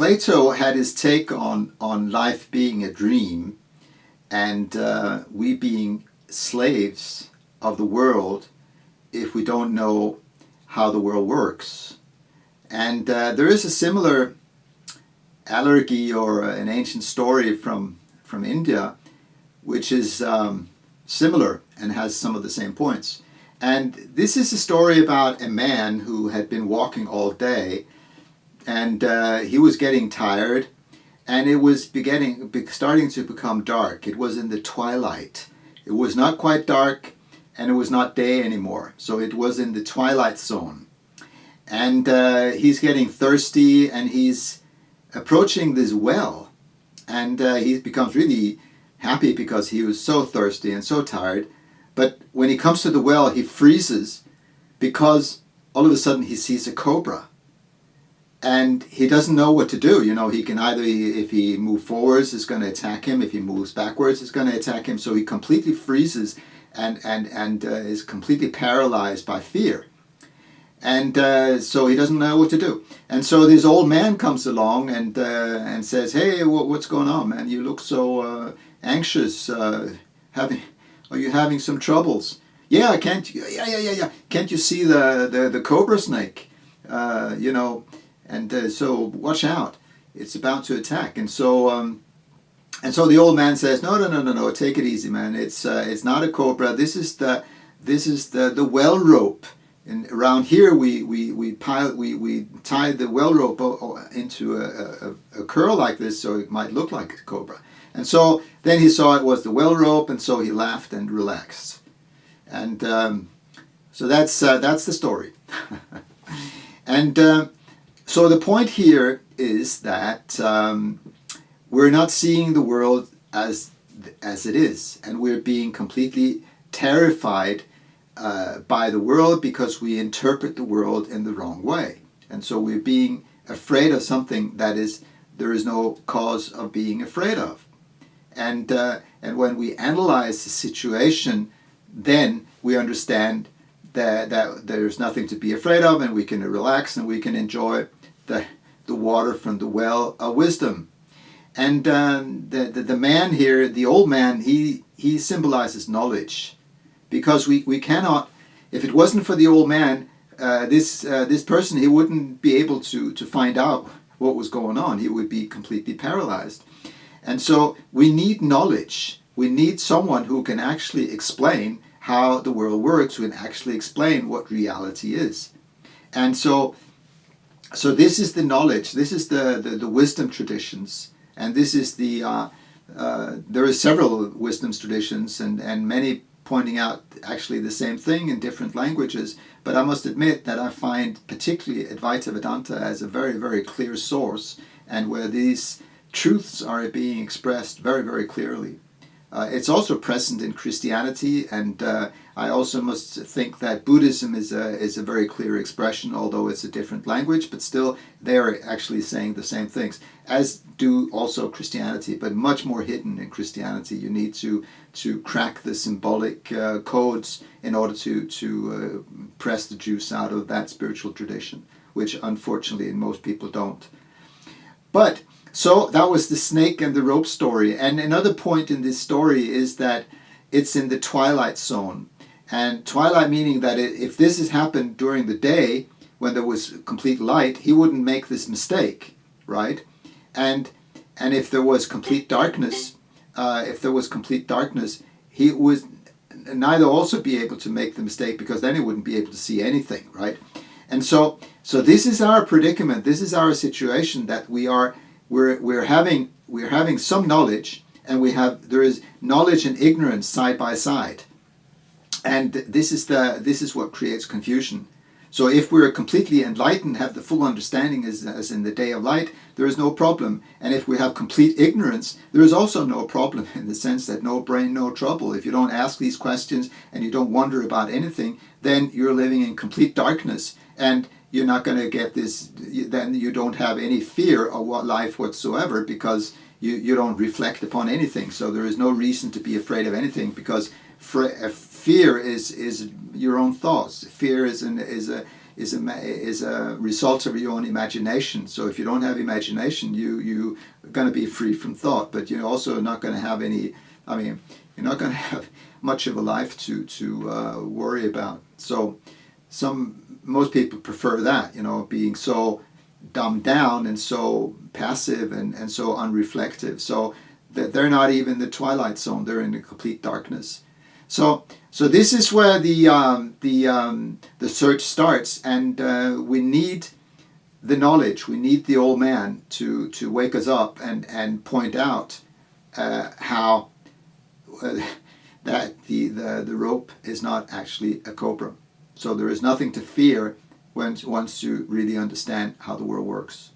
Plato had his take on life being a dream, and we being slaves of the world if we don't know how the world works. And there is a similar allergy or an ancient story from India, which is similar and has some of the same points. And this is a story about a man who had been walking all day, and he was getting tired, and it was starting to become dark. It was in the twilight. It was not quite dark, and it was not day anymore. So it was in the twilight zone. And he's getting thirsty, and he's approaching this well. And he becomes really happy because he was so thirsty and so tired. But when he comes to the well, he freezes because all of a sudden he sees a cobra. And he doesn't know what to do. You know, he can either, if he moves forwards, it's going to attack him. If he moves backwards, it's going to attack him. So he completely freezes and is completely paralyzed by fear. And so he doesn't know what to do. And so this old man comes along and says, "Hey, what's going on, man? You look so anxious. Are you having some troubles?" "Yeah, can't you? Yeah. Can't you see the cobra snake? You know." And so watch out, it's about to attack. And so the old man says, no, take it easy, man. It's not a cobra. This is the well rope. And around here we tie the well rope into a curl like this, so it might look like a cobra. And so then he saw it was the well rope, and so he laughed and relaxed. And so that's the story. And so the point here is that we're not seeing the world as it is, and we're being completely terrified by the world because we interpret the world in the wrong way. And so we're being afraid of something that there is no cause of being afraid of. And when we analyze the situation, then we understand that there's nothing to be afraid of, and we can relax and we can enjoy the water from the well of wisdom. And the man here, the old man, he symbolizes knowledge, because we cannot, if it wasn't for the old man, this person, he wouldn't be able to find out what was going on. He would be completely paralyzed. And so we need knowledge. We need someone who can actually explain how the world works, who can actually explain what reality is. And so this is the knowledge, this is the wisdom traditions, and this is there are several wisdom traditions, and many pointing out actually the same thing in different languages. But I must admit that I find particularly Advaita Vedanta as a very, very clear source, and where these truths are being expressed very, very clearly. It's also present in Christianity, and I also must think that Buddhism is a very clear expression, although it's a different language, but still they are actually saying the same things, as do also Christianity, but much more hidden in Christianity. You need to crack the symbolic codes in order to press the juice out of that spiritual tradition, which unfortunately most people don't. But so that was the snake and the rope story. And another point in this story is that it's in the twilight zone. And twilight meaning that if this has happened during the day, when there was complete light, he wouldn't make this mistake, right? And if there was complete darkness, he would neither also be able to make the mistake, because then he wouldn't be able to see anything, right? And so this is our predicament. This is our situation, that we're having some knowledge, and there is knowledge and ignorance side by side, and this is what creates confusion. So if we're completely enlightened, have the full understanding as in the day of light, there is no problem. And if we have complete ignorance, there is also no problem, in the sense that no brain, no trouble. If you don't ask these questions and you don't wonder about anything, then you're living in complete darkness, and you're not going to get this. Then you don't have any fear of life whatsoever, because you don't reflect upon anything. So there is no reason to be afraid of anything, because fear is your own thoughts. Fear is is a result of your own imagination. So if you don't have imagination, you're going to be free from thought, but you're also not going to have any. I mean, you're not going to have much of a life to worry about. So most people prefer that, being so dumbed down and so passive and so unreflective. So that they're not even in the twilight zone; they're in the complete darkness. So this is where the search starts, and we need the knowledge. We need the old man to wake us up and point out how that the rope is not actually a cobra. So there is nothing to fear once you really understand how the world works.